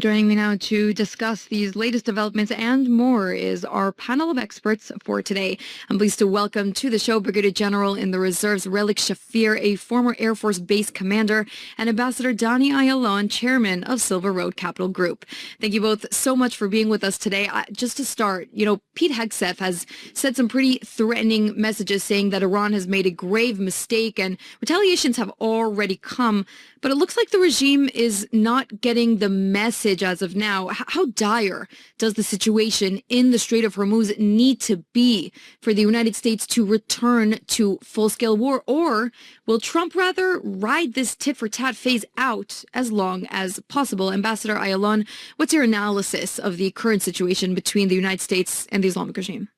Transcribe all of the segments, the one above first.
Joining me now to discuss these latest developments and more is our panel of experts for today. I'm pleased to welcome to the show Brigadier General in the Reserves Relik Shafir, a former Air Force Base commander, and Ambassador Dani Ayalon, chairman of Silver Road Capital Group. Thank you both so much for being with us today. Just to start, Pete Hegseth has said some pretty threatening messages saying that Iran has made a grave mistake and retaliations have already come. But it looks like the regime is not getting the message as of now. How dire does the situation in the Strait of Hormuz need to be for the United States to return to full-scale war? Or will Trump rather ride this tit-for-tat phase out as long as possible? Ambassador Ayalon, what's your analysis of the current situation between the United States and the Islamic regime?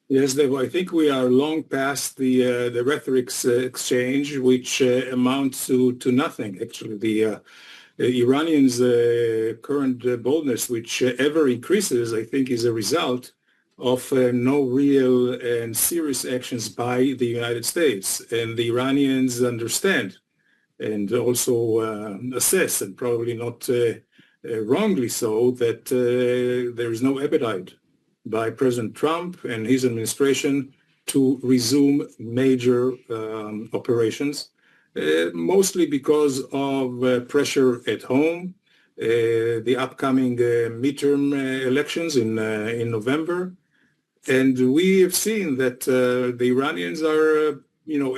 Yes, Devo, I think we are long past the rhetoric's exchange, which amounts to nothing. Actually, the Iranians' current boldness, which ever increases, I think, is a result of no real and serious actions by the United States. And the Iranians understand and also assess, and probably not wrongly so, that there is no appetite by President Trump and his administration to resume major operations, mostly because of pressure at home, the upcoming midterm elections in November. And we have seen that the Iranians are,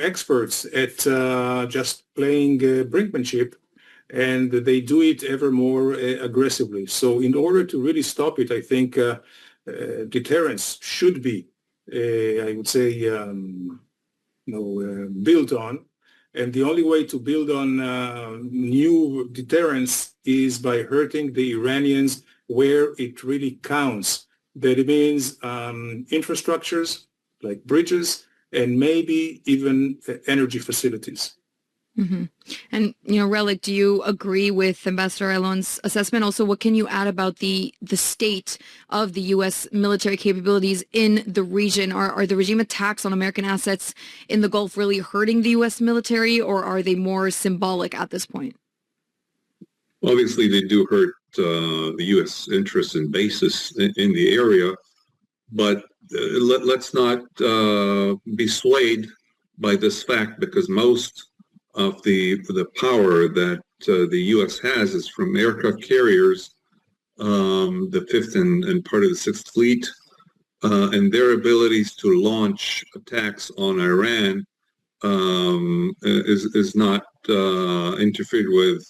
experts at just playing brinkmanship, and they do it ever more aggressively. So in order to really stop it, I think deterrence should be, I would say, built on. And the only way to build on new deterrence is by hurting the Iranians where it really counts. That means infrastructures like bridges and maybe even energy facilities. Mm-hmm. And, Relik, do you agree with Ambassador Ayalon's assessment? Also, what can you add about the state of the U.S. military capabilities in the region? Are the regime attacks on American assets in the Gulf really hurting the U.S. military, or are they more symbolic at this point? Obviously, they do hurt the U.S. interests and bases in the area, but let's not be swayed by this fact, because most of the power that the U.S. has is from aircraft carriers, the 5th and part of the 6th Fleet, and their abilities to launch attacks on Iran is not interfered with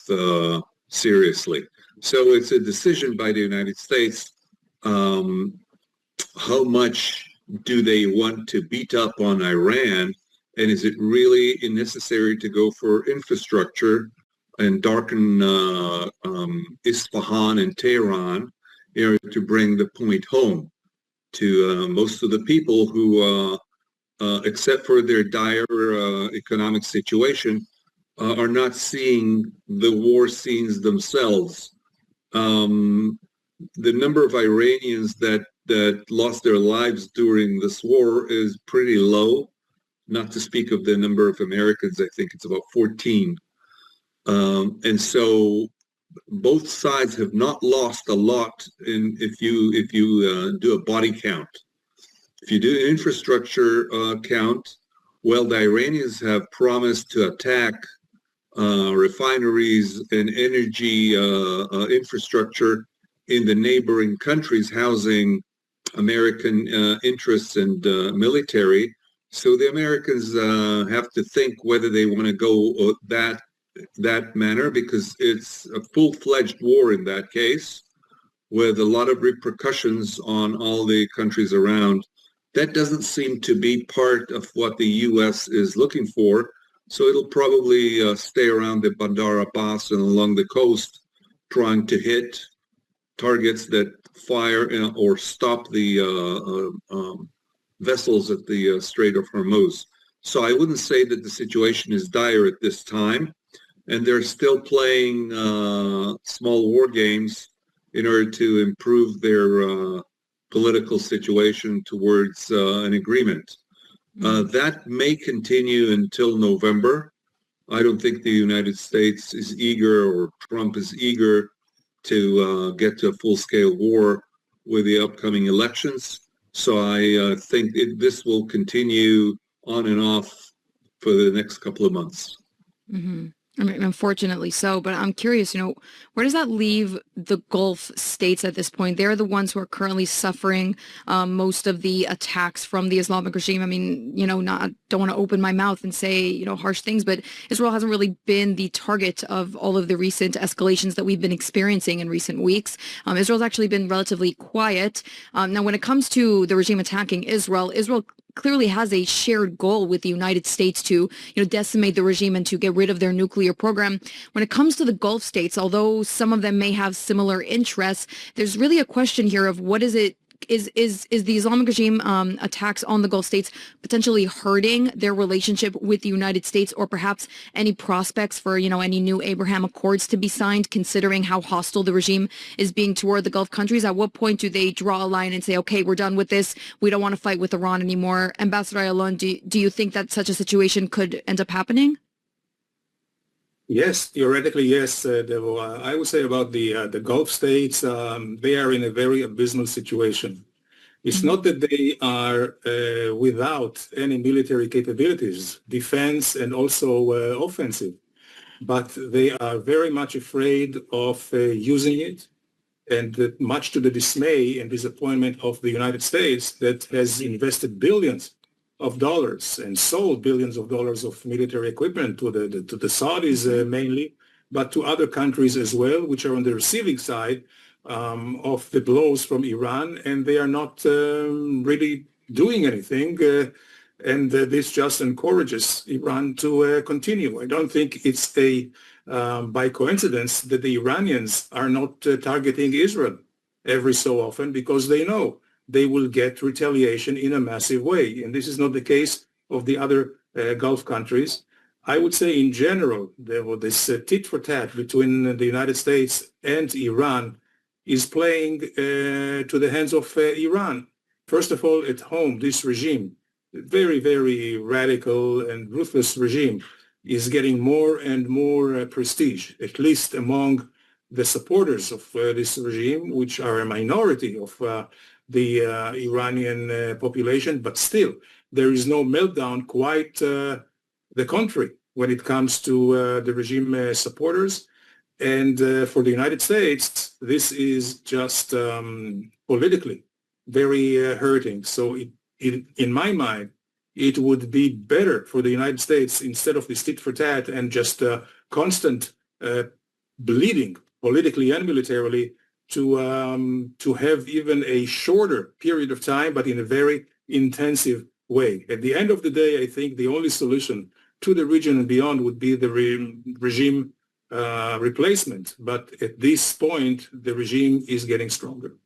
seriously. So it's a decision by the United States. How much do they want to beat up on Iran? And is it really necessary to go for infrastructure and darken Isfahan and Tehran in order to bring the point home to most of the people who, except for their dire economic situation, are not seeing the war scenes themselves? The number of Iranians that lost their lives during this war is pretty low. Not to speak of the number of Americans. I think it's about 14. And so both sides have not lost a lot if you do a body count. If you do an infrastructure count, well, the Iranians have promised to attack refineries and energy infrastructure in the neighboring countries housing American interests and military. So the Americans have to think whether they want to go that manner, because it's a full-fledged war in that case, with a lot of repercussions on all the countries around. That doesn't seem to be part of what the U.S. is looking for. So it'll probably stay around the Bandar Abbas and along the coast, trying to hit targets that fire or stop the vessels at the Strait of Hormuz. So I wouldn't say that the situation is dire at this time, and they're still playing small war games in order to improve their political situation towards an agreement. That may continue until November. I don't think the United States is eager, or Trump is eager, to get to a full-scale war with the upcoming elections. So I think this will continue on and off for the next couple of months. Mm-hmm. I mean, unfortunately so, but I'm curious, where does that leave the Gulf states at this point? They're the ones who are currently suffering most of the attacks from the Islamic regime. I mean, don't want to open my mouth and say, harsh things, but Israel hasn't really been the target of all of the recent escalations that we've been experiencing in recent weeks. Israel's actually been relatively quiet. Now, when it comes to the regime attacking Israel clearly has a shared goal with the United States to, decimate the regime and to get rid of their nuclear program. When it comes to the Gulf states, although some of them may have similar interests, there's really a question here of what is it. Is the Islamic regime attacks on the Gulf states potentially hurting their relationship with the United States, or perhaps any prospects for any new Abraham Accords to be signed, considering how hostile the regime is being toward the Gulf countries? At what point do they draw a line and say, okay, we're done with this, we don't want to fight with Iran anymore? Ambassador Ayalon, do you think that such a situation could end up happening? Yes, theoretically, yes, Devo. I would say about the Gulf states, they are in a very abysmal situation. It's not that they are without any military capabilities, defense and also offensive, but they are very much afraid of using it, and much to the dismay and disappointment of the United States, that has invested billions of dollars and sold billions of dollars of military equipment to the Saudis mainly, but to other countries as well, which are on the receiving side of the blows from Iran, and they are not really doing anything. And this just encourages Iran to continue. I don't think it's by coincidence that the Iranians are not targeting Israel every so often, because they know they will get retaliation in a massive way. And this is not the case of the other Gulf countries. I would say in general, this tit for tat between the United States and Iran is playing to the hands of Iran. First of all, at home, this regime, very, very radical and ruthless regime, is getting more and more prestige, at least among the supporters of this regime, which are a minority of the Iranian population, but still, there is no meltdown, quite the contrary, when it comes to the regime supporters. And for the United States, this is just politically very hurting. So in my mind, it would be better for the United States, instead of this tit for tat and just constant bleeding politically and militarily, to have even a shorter period of time, but in a very intensive way. At the end of the day, I think the only solution to the region and beyond would be the regime replacement. But at this point, the regime is getting stronger.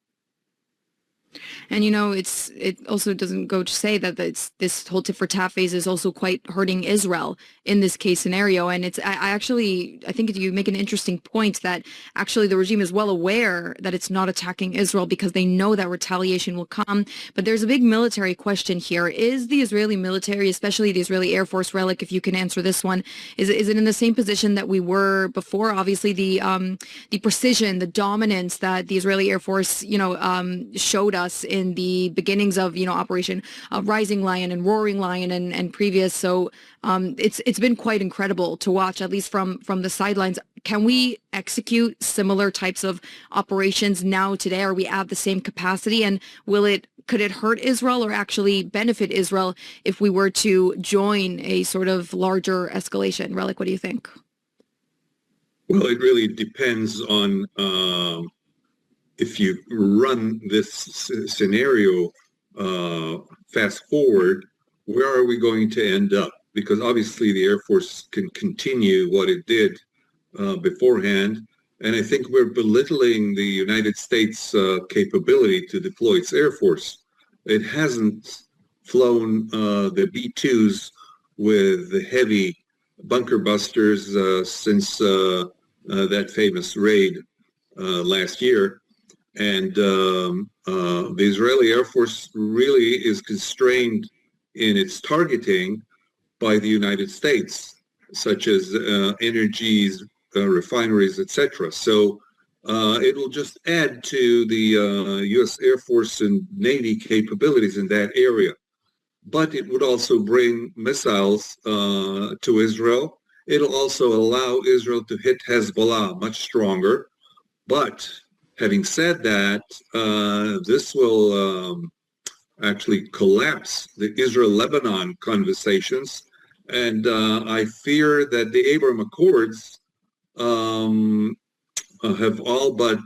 And it also doesn't go to say that this whole tit for tat phase is also quite hurting Israel in this case scenario. And I think you make an interesting point that actually the regime is well aware that it's not attacking Israel because they know that retaliation will come. But there's a big military question here. Is the Israeli military, especially the Israeli Air Force, Relik, if you can answer this one, is it in the same position that we were before? Obviously, the precision, the dominance that the Israeli Air Force, showed us in the beginnings of, Operation Rising Lion and Roaring Lion and previous. So it's been quite incredible to watch, at least from the sidelines. Can we execute similar types of operations now today? Are we at the same capacity? And could it hurt Israel or actually benefit Israel if we were to join a sort of larger escalation? Relik, what do you think? Well, it really depends on if you run this scenario fast forward, where are we going to end up? Because obviously the Air Force can continue what it did beforehand. And I think we're belittling the United States capability to deploy its Air Force. It hasn't flown the B-2s with the heavy bunker busters since that famous raid last year. And the Israeli Air Force really is constrained in its targeting by the United States, such as energies, refineries, etc. So It will just add to the U.S. Air Force and Navy capabilities in that area. But it would also bring missiles to Israel. It'll also allow Israel to hit Hezbollah much stronger. But having said that, this will actually collapse the Israel-Lebanon conversations. And I fear that the Abraham Accords have all but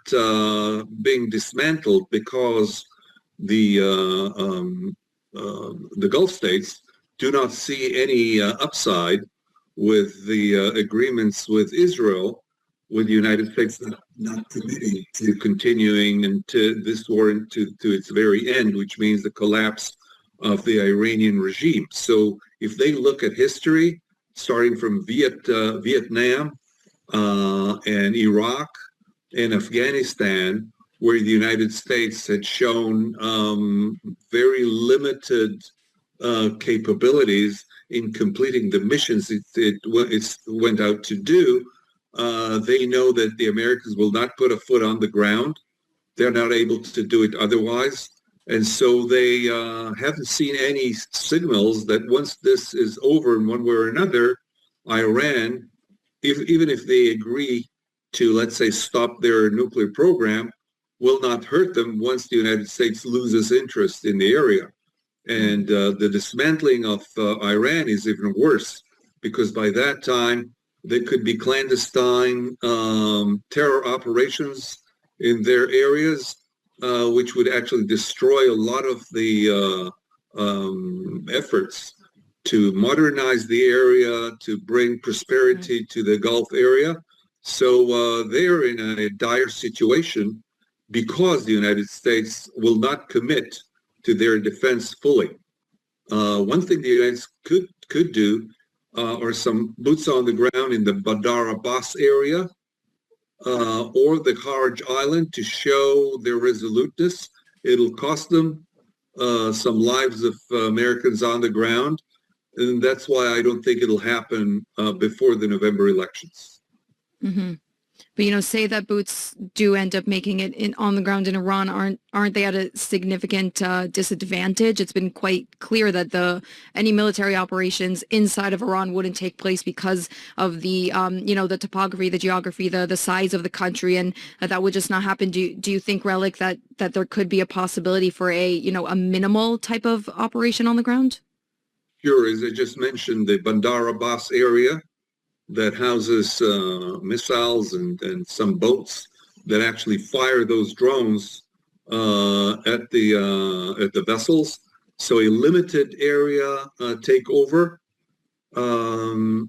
being dismantled because the Gulf states do not see any upside with the agreements with Israel, with the United States not committing to continuing into this war to its very end, which means the collapse of the Iranian regime. So if they look at history, starting from Vietnam and Iraq and Afghanistan, where the United States had shown very limited capabilities in completing the missions it went out to do, they know that the Americans will not put a foot on the ground. They're not able to do it otherwise. And so they haven't seen any signals that once this is over in one way or another, Iran, even if they agree to, let's say, stop their nuclear program, will not hurt them once the United States loses interest in the area. And the dismantling of Iran is even worse, because by that time, there could be clandestine terror operations in their areas, which would actually destroy a lot of the efforts to modernize the area, to bring prosperity to the Gulf area. So they're in a dire situation because the United States will not commit to their defense fully. One thing the United States could do are some boots on the ground in the Bandar Abbas area or the Kharj Island to show their resoluteness. It'll cost them some lives of Americans on the ground, and that's why I don't think it'll happen before the November elections. Mm-hmm. But, say that boots do end up making it on the ground in Iran, aren't they at a significant disadvantage? It's been quite clear that any military operations inside of Iran wouldn't take place because of the, the topography, the geography, the size of the country, and that would just not happen. Do you think, Relik, that there could be a possibility for a minimal type of operation on the ground? Sure, as I just mentioned, the Bandar Abbas area that houses missiles and some boats that actually fire those drones at the vessels. So a limited area takeover. The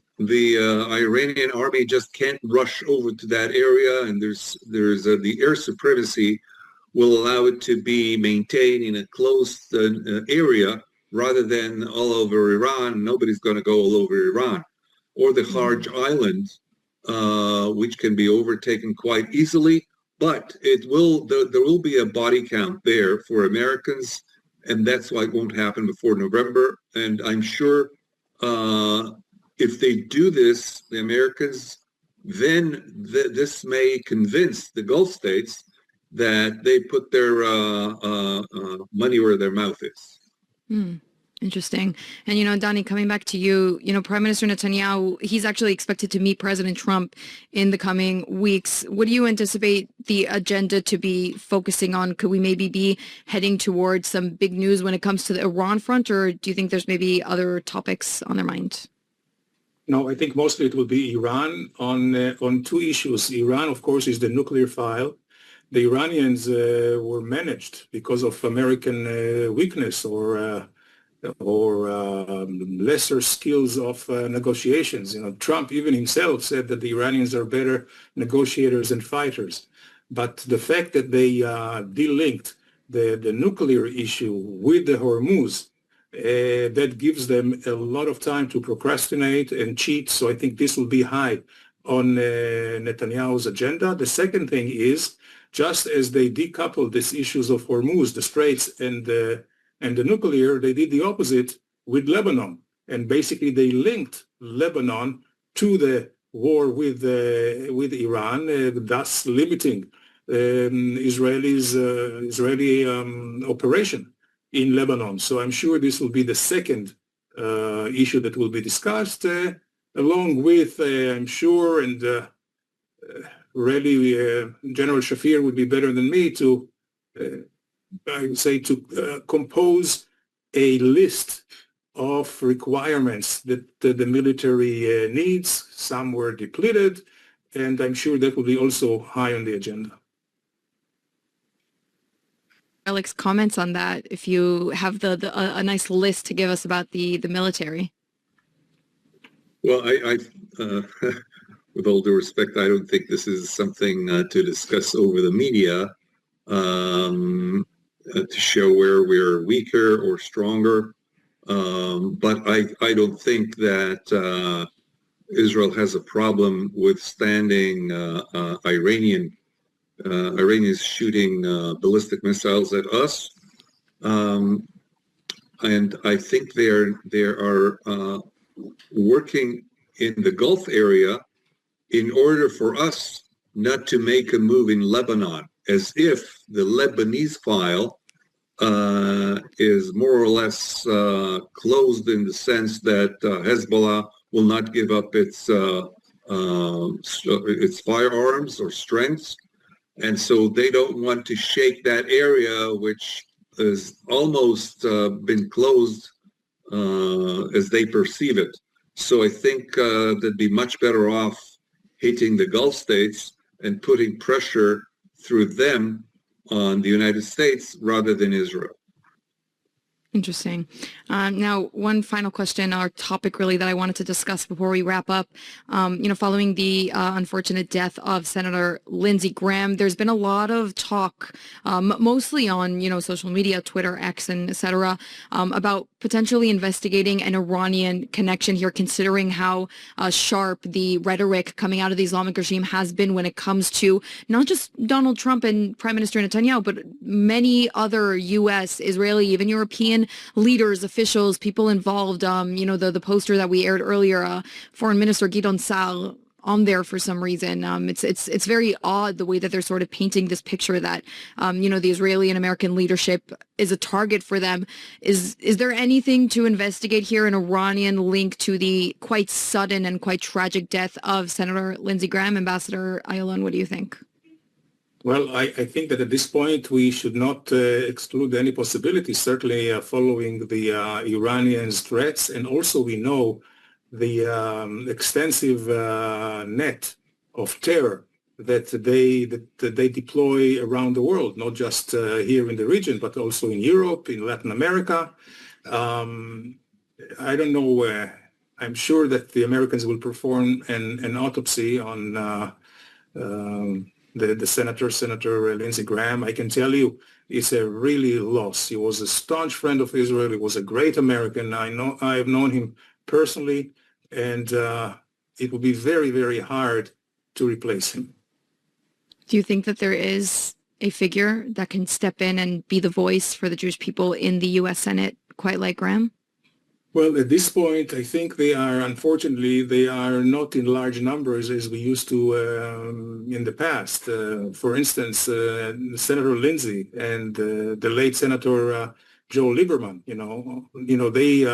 Iranian army just can't rush over to that area, and there's the air supremacy will allow it to be maintained in a closed area rather than all over Iran. Nobody's going to go all over Iran. Or the Kharj Island, which can be overtaken quite easily, but there will be a body count there for Americans, and that's why it won't happen before November. And I'm sure if they do this, the Americans, then this may convince the Gulf states that they put their money where their mouth is. Interesting. And, Dani, coming back to you, Prime Minister Netanyahu, he's actually expected to meet President Trump in the coming weeks. What do you anticipate the agenda to be focusing on? Could we maybe be heading towards some big news when it comes to the Iran front, or do you think there's maybe other topics on their mind? No, I think mostly it will be Iran on two issues. Iran, of course, is the nuclear file. The Iranians were managed because of American weakness or lesser skills of negotiations. Trump even himself said that the Iranians are better negotiators and fighters. But the fact that they de-linked the nuclear issue with the Hormuz, that gives them a lot of time to procrastinate and cheat. So I think this will be high on Netanyahu's agenda. The second thing is, just as they decoupled these issues of Hormuz, the Straits, and the nuclear, they did the opposite with Lebanon. And basically they linked Lebanon to the war with Iran, thus limiting Israeli operation in Lebanon. So I'm sure this will be the second issue that will be discussed, along with, I'm sure, and really General Shafir would be better than me to, I would say, to compose a list of requirements that the military needs. Some were depleted, and I'm sure that will be also high on the agenda. Relik's comments on that, if you have a nice list to give us about the military. Well, I with all due respect, I don't think this is something to discuss over the media to show where we're weaker or stronger. But I don't think that Israel has a problem withstanding Iranians shooting ballistic missiles at us. And I think they are working in the Gulf area in order for us not to make a move in Lebanon, as if the Lebanese file is more or less closed in the sense that Hezbollah will not give up its firearms or strengths. And so they don't want to shake that area, which has almost been closed as they perceive it. So I think they'd be much better off hitting the Gulf states and putting pressure through them on the United States rather than Israel. Interesting. Now, one final question, our topic really that I wanted to discuss before we wrap up. Following the unfortunate death of Senator Lindsey Graham, there's been a lot of talk, mostly on, social media, Twitter, X, and et cetera, about potentially investigating an Iranian connection here, considering how sharp the rhetoric coming out of the Islamic regime has been when it comes to not just Donald Trump and Prime Minister Netanyahu, but many other U.S., Israeli, even European leaders, officials, people involved. The poster that we aired earlier, Foreign Minister Gideon Sa'ar on there for some reason. It's very odd the way that they're sort of painting this picture that the Israeli and American leadership is a target for them. Is there anything to investigate here, an Iranian link to the quite sudden and quite tragic death of Senator Lindsey Graham? Ambassador Ayalon, what do you think? Well, I think that at this point we should not exclude any possibility, certainly following the Iranians' threats. And also we know the extensive net of terror that they deploy around the world, not just here in the region, but also in Europe, in Latin America. I don't know. I'm sure that the Americans will perform an autopsy on the Senator Lindsey Graham. I can tell you it's a really loss. He was a staunch friend of Israel. He was a great American. I have known him personally, and it will be very, very hard to replace him. Do you think that there is a figure that can step in and be the voice for the Jewish people in the U.S. Senate, quite like Graham? Well, at this point, I think unfortunately, they are not in large numbers as we used to in the past. For instance, Senator Lindsey and the late Senator Joe Lieberman, they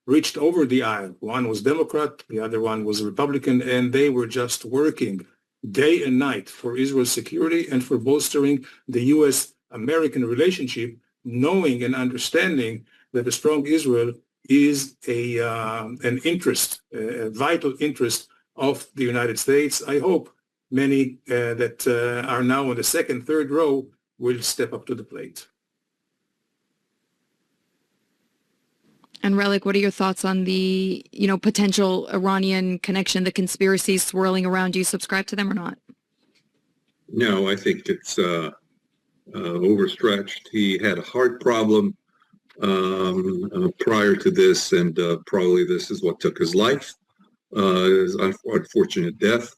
reached over the aisle. One was Democrat, the other one was Republican, and they were just working day and night for Israel's security and for bolstering the U.S.-American relationship, knowing and understanding that a strong Israel is an interest, a vital interest of the United States. I hope many that are now on the second, third row will step up to the plate. And Relik, what are your thoughts on the, potential Iranian connection, the conspiracies swirling around? Do you subscribe to them or not? No, I think it's overstretched. He had a heart problem prior to this, and probably this is what took his life, his unfortunate death.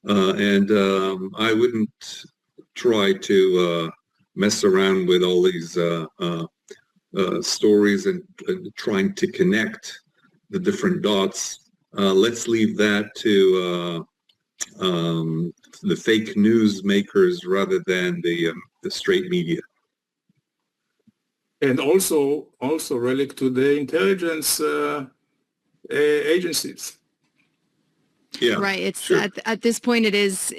And I wouldn't try to mess around with all these stories and trying to connect the different dots. Let's leave that to the fake news makers rather than the straight media. And also Relik to the intelligence agencies. Yeah, right. It's sure. at this point it is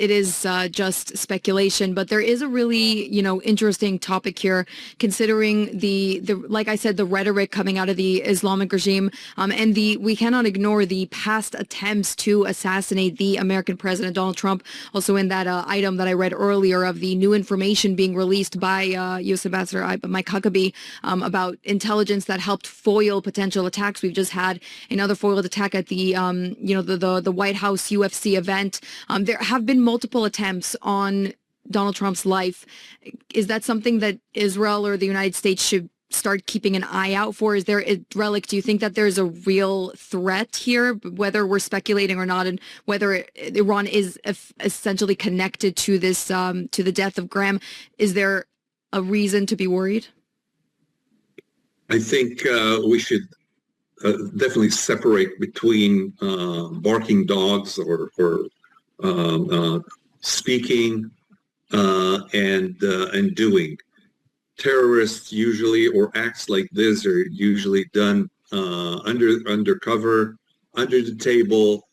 just speculation, but there is a really interesting topic here, considering the like I said, the rhetoric coming out of the Islamic regime, and we cannot ignore the past attempts to assassinate the American president Donald Trump. Also in that item that I read earlier of the new information being released by U.S. Ambassador Mike Huckabee about intelligence that helped foil potential attacks. We've just had another foiled attack at the the White House UFC event. There have been multiple attempts on Donald Trump's life. Is that something that Israel or the United States should start keeping an eye out for? Is there, Relik, do you think that there's a real threat here, whether we're speculating or not, and whether Iran is essentially connected to this, to the death of Graham? Is there a reason to be worried? I think we should definitely separate between barking dogs or speaking and doing. Terrorists usually, or acts like this, are usually done undercover, under the table,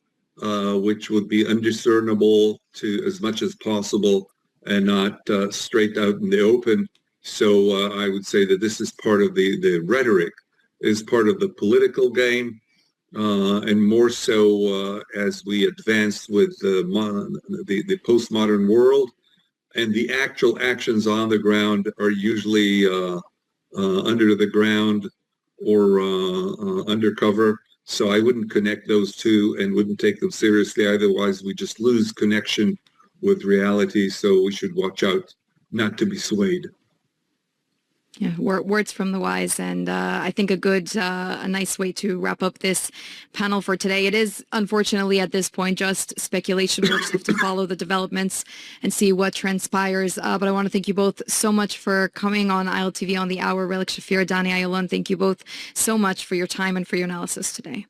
which would be undiscernible to as much as possible, and not straight out in the open. So I would say that this is part of the rhetoric, is part of the political game, and more so as we advance with the postmodern world, and the actual actions on the ground are usually under the ground or undercover. So I wouldn't connect those two and wouldn't take them seriously. Otherwise, we just lose connection with reality. So we should watch out not to be swayed. Yeah, words from the wise, and I think a nice way to wrap up this panel for today. It is unfortunately at this point just speculation. We'll just have to follow the developments and see what transpires. But I want to thank you both so much for coming on ILTV on the Hour. Relik Shafir, Dani Ayalon, thank you both so much for your time and for your analysis today.